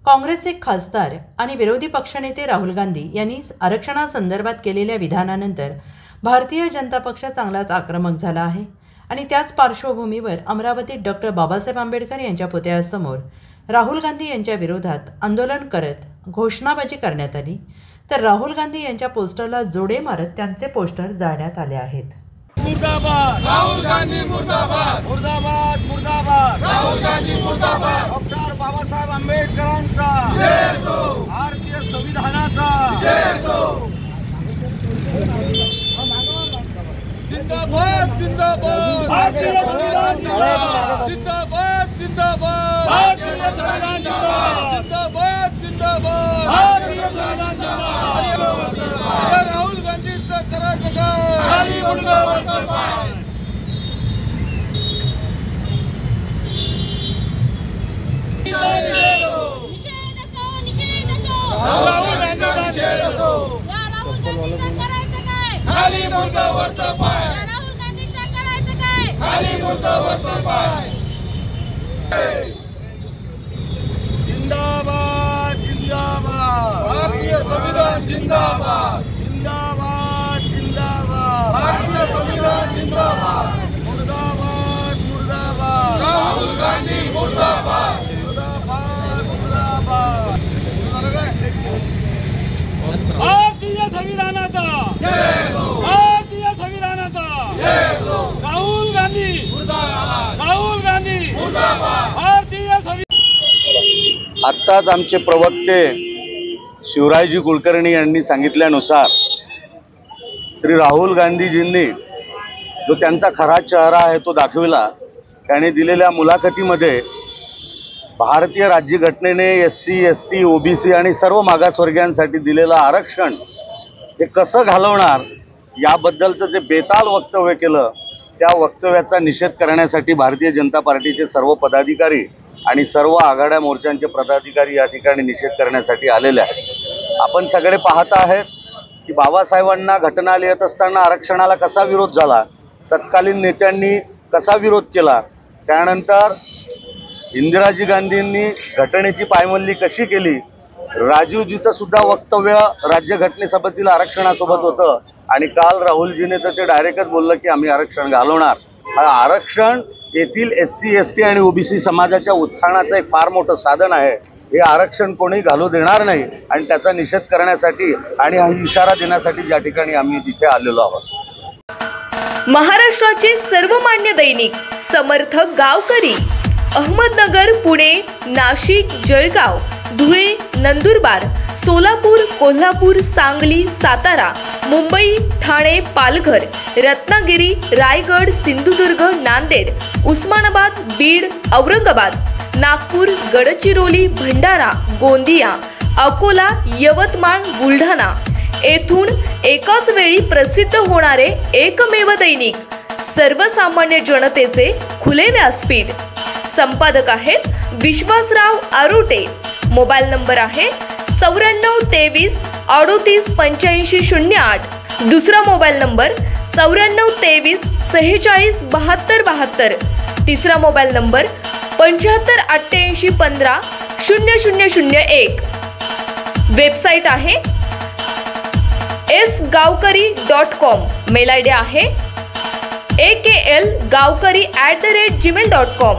काँग्रेसचे खासदार आणि विरोधी पक्षनेते राहुल गांधी यांनी आरक्षणासंदर्भात केलेल्या विधानानंतर भारतीय जनता पक्ष चांगलाच आक्रमक झाला आहे आणि त्याच पार्श्वभूमीवर अमरावतीत डॉक्टर बाबासाहेब आंबेडकर यांच्या पुतळ्यासमोर राहुल गांधी यांच्या विरोधात आंदोलन करत घोषणाबाजी करण्यात आली। तर राहुल गांधी यांच्या पोस्टरला जोडे मारत त्यांचे पोस्टर जाळण्यात आले आहेत। मुर्दाबाद राहुल गांधी, मुर्दाबाद मुर्दाबाद मुर्दाबाद राहुल गांधी, मुर्दाबाद डॉक्टर बाबासाहेब आंबेडकरांचा जय हो, भारतीय संविधानाचा जय हो, जिंदाबाद जिंदाबाद भारतीय संविधान जिंदाबाद, जिंदाबाद जिंदाबाद भारतीय संविधान जिंदाबाद, जिंदाबाद जिंदाबाद भारतीय संविधान जिंदाबाद। राहुल गांधींचा करायचं काय? खाली मुंडका वरचा पाय। निषेध असो राहुल गांधींचा निषेध असो, राहुल गांधींचा करायचं काय? खाली मुंडका वरचा पाय, राहुल गांधींचा करायचं काय? खाली मुंडका वरचा पाय। जिंदाबाद जिंदाबाद भारतीय संविधान जिंदाबाद, जिंदाबाद जिंदाबाद भारतीय संविधान जिंदाबाद, मुर्दाबाद मुर्दाबाद राहुल गांधी, मुर्दाबाद मुर्दाबाद मुर्दाबाद भारतीय संविधानाचा जय हो, भारतीय संविधानाचा जय हो, राहुल गांधी मुर्दाबाद, राहुल गांधी मुर्दाबाद भारतीय संविधान। आत्ताच आमचे प्रवक्ते शिवरायजी कुलकर्णी यांनी सांगितल्यानुसार श्री राहुल गांधीजींनी जो त्यांचा खरा चेहरा आहे तो दाखविला। त्याने दिलेल्या मुलाखतीमध्ये भारतीय राज्यघटनेने SC ST OBC आणि सर्व मागासवर्गीयांसाठी दिलेलं आरक्षण हे कसं घालवणार याबद्दलचं जे बेताल वक्तव्य केलं, त्या वक्तव्याचा निषेध करण्यासाठी भारतीय जनता पार्टीचे सर्व पदाधिकारी आणि सर्व आघाड्या मोर्चांचे पदाधिकारी या ठिकाणी निषेध करण्यासाठी आलेले आहेत। आपण सगळे पाहत आहेत की बाबासाहेबांना घटना लिहित असताना आरक्षणाला कसा विरोध झाला, तत्कालीन नेत्यांनी कसा विरोध केला, त्यानंतर इंदिराजी गांधींनी घटनेची पायमल्ली कशी केली, राजीवजीचं सुद्धा वक्तव्य राज्यघटनेसोबतील आरक्षणासोबत होतं आणि काल राहुलजीने तर ते डायरेक्टच बोललं की आम्ही आरक्षण घालवणार। हा आरक्षण येथील SC ST आणि OBC समाजाच्या उत्थानाचं एक फार मोठं साधन आहे। हे आरक्षण कोणी घालू देणार नाही आणि त्याचा निषेध करण्यासाठी आणि हा इशारा देण्यासाठी ज्या ठिकाणी आम्ही तिथे आलेलो आहोत। महाराष्ट्राचे सर्वमान्य दैनिक समर्थ गावकरी अहमदनगर, पुणे, नाशिक, जळगाव, धुळे, नंदुरबार, सोलापूर, कोल्हापूर, सांगली, सातारा, मुंबई, ठाणे, पालघर, रत्नागिरी, रायगड, सिंधुदुर्ग, नांदेड, उस्मानाबाद, बीड, औरंगाबाद, नागपूर, गडचिरोली, भंडारा, गोंदिया, अकोला, यवतमाळ, बुलढाणा येथून एकाच वेळी प्रसिद्ध होणारे एकमेव दैनिक, सर्वसामान्य जनतेचे खुले व्यासपीठ। संपादक आहेत विश्वासराव आरोटे। मोबाईल नंबर आहे 9423 38 85 08। दुसरा मोबाईल नंबर 9423 46 72 72। तिसरा मोबाईल नंबर 75 88 15 0001। वेबसाईट आहे sgavkari.com। मेल आयडी आहे akl gavkari@gmail.com।